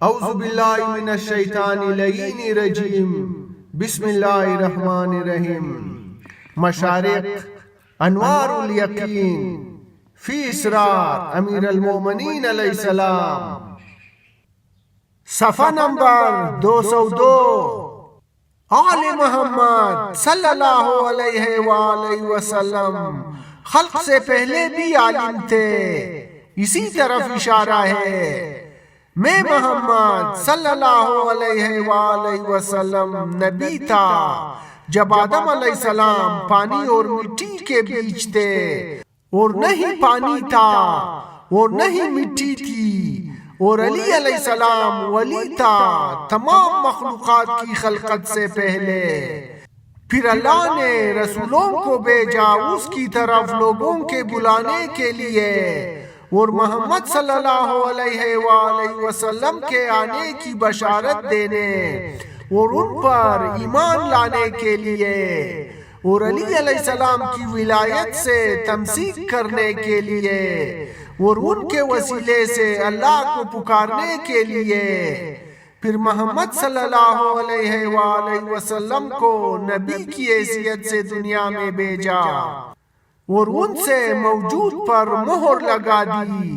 اعوذ باللہ من الشیطان اللعین الرجیم بسم اللہ الرحمن الرحیم مشارق انوار الیقین فی اسرار امیر المومنین علیہ السلام، صفحہ نمبر 202۔ آل محمد صلی اللہ علیہ وآلہ وسلم خلق سے پہلے بھی عالم تھے، اسی طرف اشارہ ہے۔ میں محمد صلی اللہ علیہ وآلہ وسلم نبی تھا جب آدم علیہ السلام پانی اور مٹی کے بیچ تھے، اور نہیں پانی تھا اور نہیں مٹی تھی، اور علی علیہ السلام ولی تھا تمام مخلوقات کی خلقت سے پہلے۔ پھر اللہ نے رسولوں کو بھیجا اس کی طرف لوگوں کے بلانے کے لیے، اور محمد صلی اللہ علیہ وآلہ وسلم کے آنے کی بشارت دینے اور ان پر ایمان لانے کے لیے، اور علی علیہ السلام کی ولایت سے تمسیک کرنے کے لیے، اور ان کے وسیلے سے اللہ کو پکارنے کے لیے۔ پھر محمد صلی اللہ علیہ وآلہ وسلم کو نبی کی حیثیت سے دنیا میں بھیجا، اور ان سے موجود پر مہر لگا دی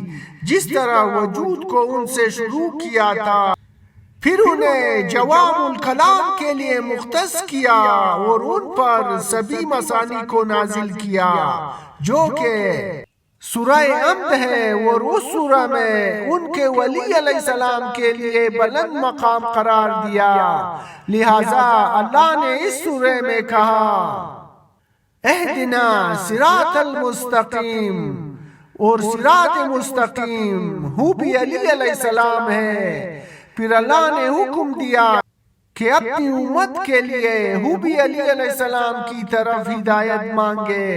جس طرح وجود کو ان سے شروع کیا تھا۔ پھر انہیں جوام الکلام کے لیے مختص کیا اور ان پر سبھی مسانی کو نازل کیا، جو کہ سورہ حمد ہے، اور اس سورہ میں ان کے ولی علیہ السلام کے لیے بلند مقام قرار دیا۔ لہذا اللہ نے اس سورہ میں کہا اہدنا صراط المستقیم، اور صراط مستقیم ہو بھی علی علیہ السلام ہے۔ پھر اللہ نے حکم دیا کہ اپنی امت کے لیے ہو بھی علی علیہ السلام کی طرف ہدایت مانگے۔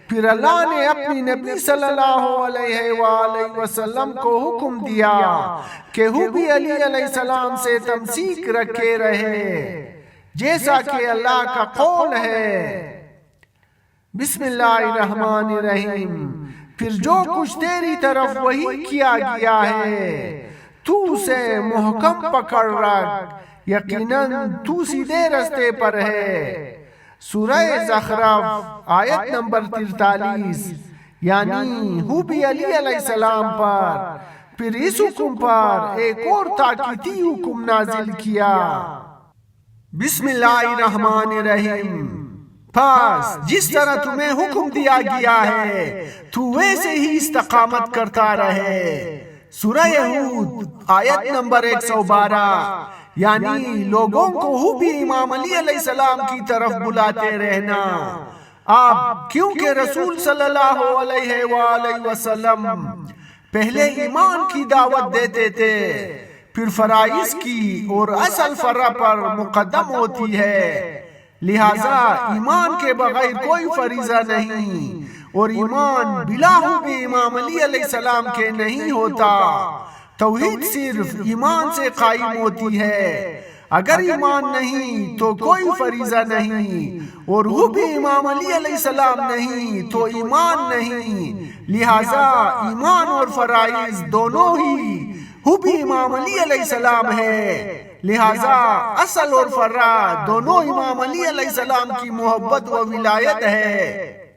پھر اللہ نے اپنی نبی صلی اللہ علیہ وآلہ وسلم کو حکم دیا کہ ہو بھی علی علیہ السلام سے تمسیک رکھے رہے، جیسا کہ اللہ کا قول ہے۔ بسم اللہ الرحمن الرحیم۔ پھر جو کچھ تیری طرف وحی کیا گیا ہے تو اسے محکم پکڑ رکھ، یقیناً تو سیدھے رستے پر ہے۔ سورہ زخرف آیت نمبر 43۔ یعنی ہو بھی علی علیہ السلام پر پھر اس حکم پر ایک اور تاکیدی حکم نازل کیا۔ بسم اللہ الرحمن الرحیم۔ پس جس طرح تمہیں حکم دیا گیا ہے تو ویسے ہی استقامت کرتا رہے۔ سورہ ہود آیت نمبر 112۔ یعنی لوگوں کو ہو بھی امام علی علیہ السلام کی طرف بلاتے رہنا۔ اب کیونکہ رسول صلی اللہ علیہ وآلہ وسلم پہلے ایمان کی دعوت دیتے تھے، پھر فرائض کی اور اصل فرع پر مقدم ہوتی ہے، لہذا ایمان کے بغیر کوئی فریضہ نہیں، اور ایمان بلا ہو بھی امام علی علیہ السلام کے نہیں ہوتا۔ توحید صرف ایمان سے قائم ہوتی ہے، اگر ایمان نہیں تو کوئی فریضہ نہیں، اور ہو بھی امام علی علیہ السلام نہیں تو ایمان نہیں۔ لہذا ایمان اور فرائض دونوں ہی ہو بھی امام علی علیہ السلام ہے، لہذا اصل اور فرع دونوں امام علی علیہ السلام کی محبت و ولایت ہے۔